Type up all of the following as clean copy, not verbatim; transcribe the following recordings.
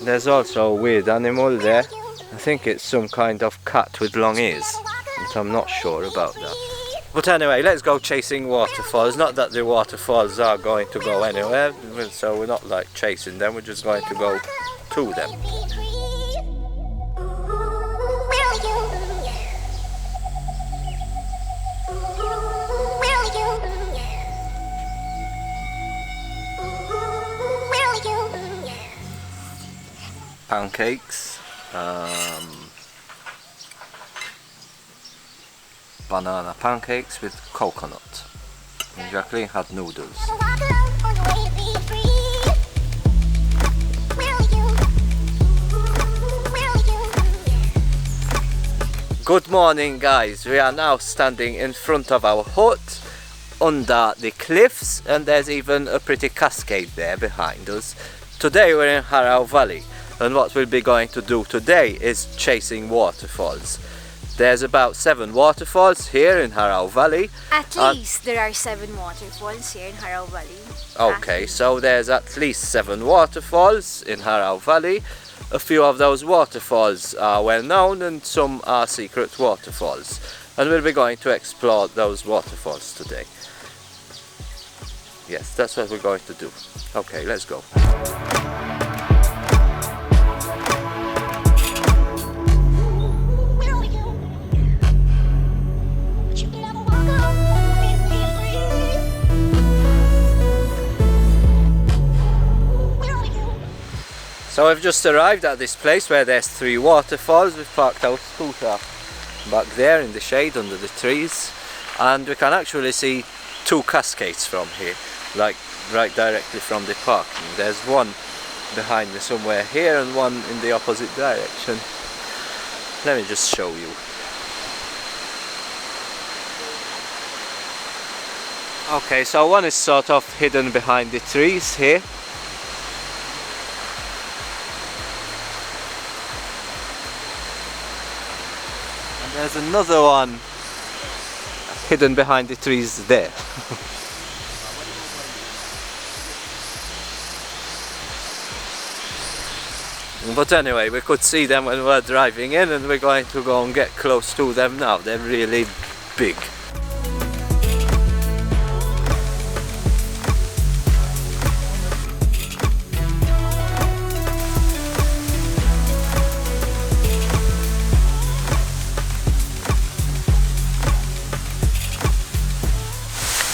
There's also a weird animal there. I think it's some kind of cat with long ears, but I'm not sure about that. But anyway, let's go chasing waterfalls. Not that the waterfalls are going to go anywhere, so we're not like chasing them, we're just going to go to them. Pancakes, banana pancakes with coconut. And Jacqueline had noodles. Good morning guys, we are now standing in front of our hut under the cliffs, and there's even a pretty cascade there behind us. Today we're in Harau Valley, and what we'll be going to do today is chasing waterfalls. There's about 7 waterfalls here in Harau Valley. At least there are 7 waterfalls here in Harau Valley. Okay, so there's at least 7 waterfalls in Harau Valley. A few of those waterfalls are well known and some are secret waterfalls. And we'll be going to explore those waterfalls today. Yes, that's what we're going to do. Okay, let's go. So we've just arrived at this place where there's 3 waterfalls. We've parked our scooter back there in the shade under the trees, and we can actually see 2 cascades from here, like right directly from the parking. There's one behind me somewhere here and one in the opposite direction. Let me just show you. Okay, so one is sort of hidden behind the trees here. There's another one hidden behind the trees there. But anyway, we could see them when we were driving in, and we're going to go and get close to them now. They're really big.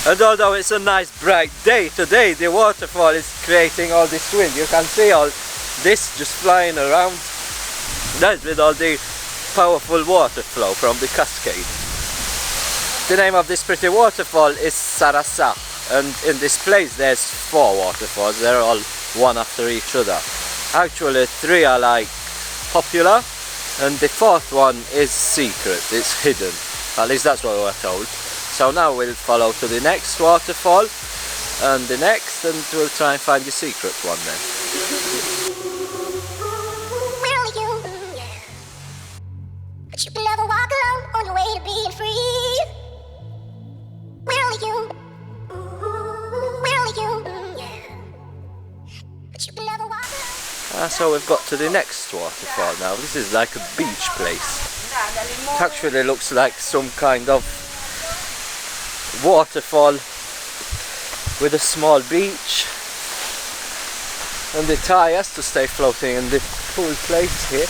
And although it's a nice bright day today, the waterfall is creating all this wind. You can see all this just flying around. That's with all the powerful water flow from the cascade. The name of this pretty waterfall is Sarasa, and in this place there's 4 waterfalls. They're all one after each other. Actually 3 are like popular, and the 4th one is secret, it's hidden. At least that's what we were told. So now we'll follow to the next waterfall and the next, and we'll try and find the secret one then. But you can never walk alone on your way to being free. Will you? But you can never walk alone. So we've got to the next waterfall now. This is like a beach place. It actually looks like some kind of waterfall with a small beach, and the tie has to stay floating in the cool place here.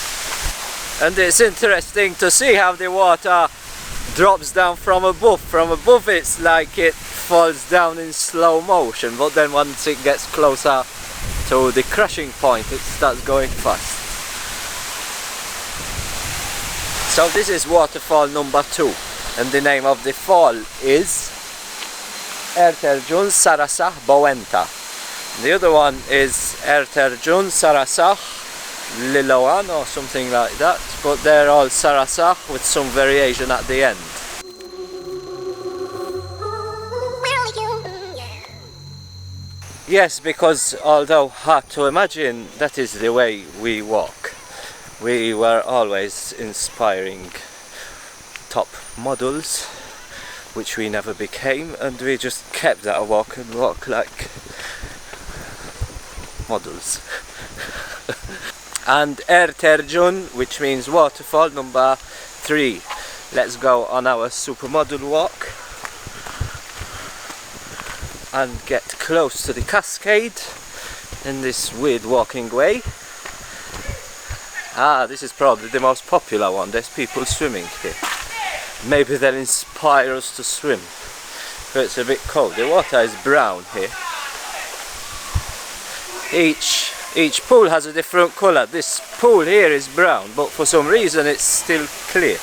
And it's interesting to see how the water drops down from above. From above it's like it falls down in slow motion, but then once it gets closer to the crashing point it starts going fast. So this is waterfall number 2, and the name of the fall is Erterjun Sarasa Bowenta. The other one is Erterjun Sarasa Liloan or something like that, but they're all Sarasa with some variation at the end. Yes, because although hard to imagine, that is the way we walk. We were always inspiring top models, which we never became, and we just kept that walk and walk like models. and air terjun, which means waterfall number 3. Let's go on our supermodel walk and get close to the cascade in this weird walking way. This is probably the most popular one. There's people swimming here. Maybe they'll inspire us to swim. But it's a bit cold. The water is brown here. Each pool has a different color. This pool here is brown, but for some reason it's still clear.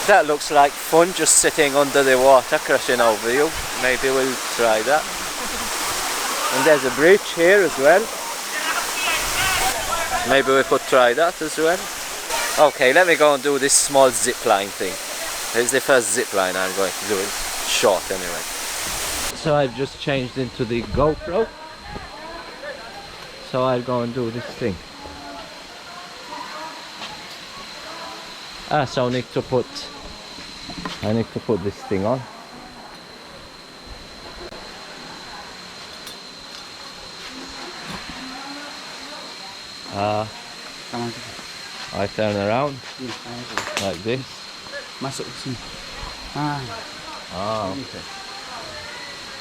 That looks like fun, just sitting under the water crashing over you. Maybe we'll try that. And there's a bridge here as well. Maybe we could try that as well. Okay, let me go and do this small zip line thing. It's the first zip line I'm going to do. It's short anyway. So I've just changed into the GoPro. So I'll go and do this thing. So I need to put this thing on. I turn around like this. Masuk ke sini. Okay.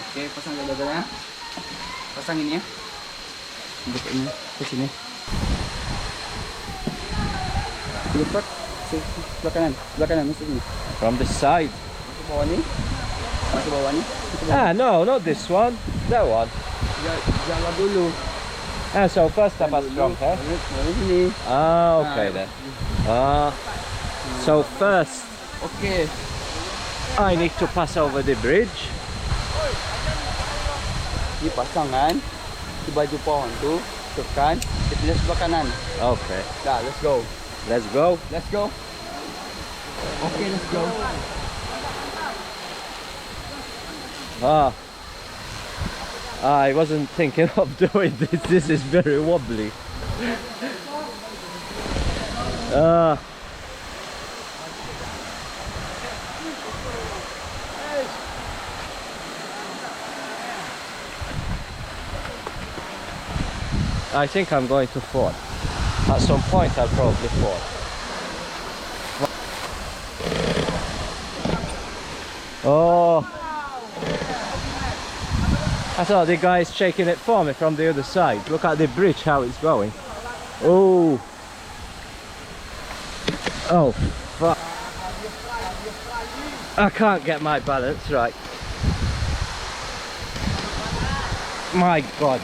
Okey, pasang dada-dada. Pasang ini ya. Dekat ini ke sini. Lepas sebelah kanan masuk sini. From the side. Masuk bawah ni. No, not this one. That one. Jalan dulu. So first I must jump, eh? Dari sini. Okay then. So first Okey. I need to pass over the bridge. Ni pasang kan. Di baju pohon tu, tekan, dia pindah sebelah kanan. Okay. Dah, let's go. Let's go. Let's go. Okay, let's go. I wasn't thinking of doing this. This is very wobbly. I think I'm going to fall. At some point I'll probably fall. Oh, I thought the guy is shaking it for me from the other side. Look at the bridge, how it's going. Oh, fuck. I can't get my balance right. My God.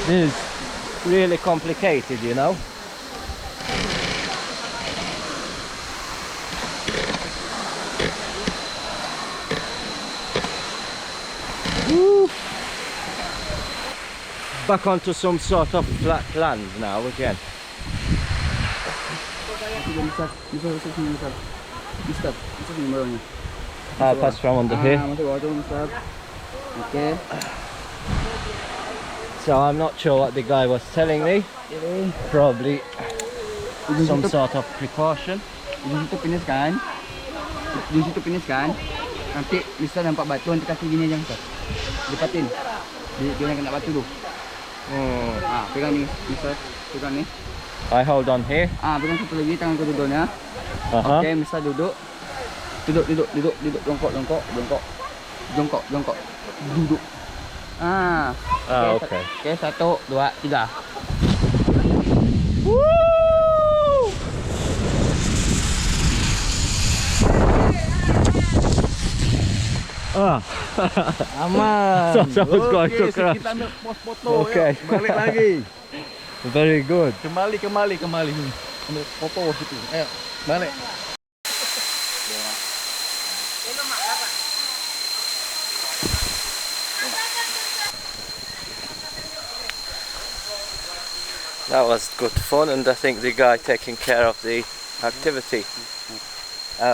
This is really complicated, you know. Woo. Back onto some sort of flat land now again. I'll pass from under here. Okay. So I'm not sure what the guy was telling me. Probably some sort of precaution. Di situ finish kan? Di situ finish kan? Nanti Mister nampak batu nanti kaki gini aja Mister. Lipatin. Dia nak kena batu dulu. Pegang ni Mister. Pegang ni. I hold on here. Pegang satu lagi tangan kau duduknya. Okay, Mister duduk. Duduk. Jongkok. Duduk. Okay. Okay, 1, 2, 3. Woo! Aman. So I was going to crash. Kita ambil pos foto. Okay. Balik lagi. Very good. Kembali. Ambil foto situ. Ayo, balik. That was good fun, and I think the guy taking care of the activity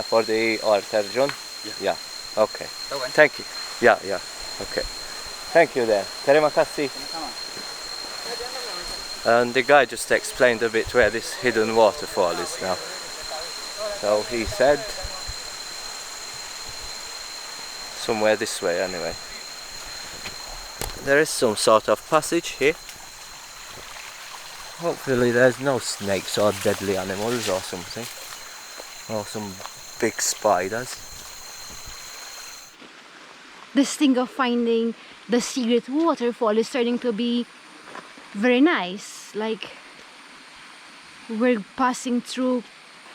for the oil terjun. Yeah. Okay. Thank you. Yeah. Okay. Thank you then. Terima kasih. And the guy just explained a bit where this hidden waterfall is now. So he said somewhere this way anyway. There is some sort of passage here. Hopefully there's no snakes or deadly animals or something. Or some big spiders. This thing of finding the secret waterfall is starting to be very nice. Like, we're passing through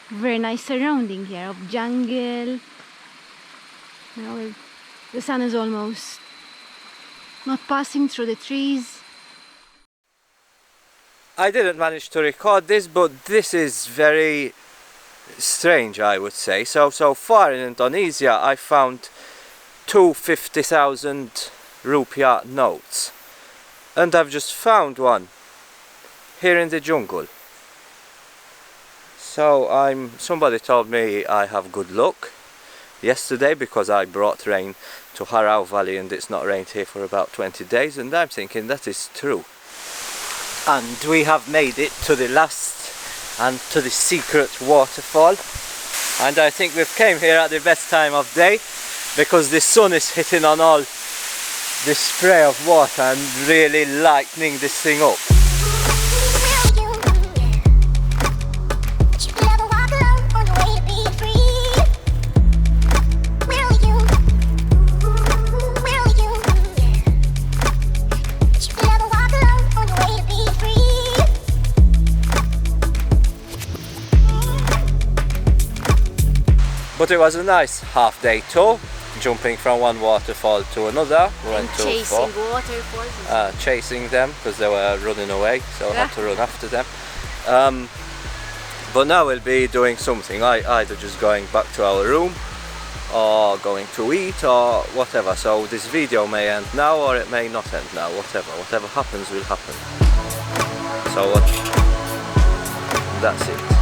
very nice surrounding here of jungle. You know, the sun is almost not passing through the trees. I didn't manage to record this, but this is very strange, I would say. So far in Indonesia I found 2 50,000 rupiah notes, and I've just found one here in the jungle. So somebody told me I have good luck yesterday because I brought rain to Harau Valley and it's not rained here for about 20 days, and I'm thinking that is true. And we have made it to the last and to the secret waterfall, and I think we've came here at the best time of day because the sun is hitting on all this spray of water and really lightening this thing up. But it was a nice half-day tour, jumping from one waterfall to another. We went to Chasing waterfalls. Chasing them because they were running away, so I had to run after them. But now we'll be doing something, either just going back to our room or going to eat or whatever. So this video may end now or it may not end now, whatever happens will happen. So that's it.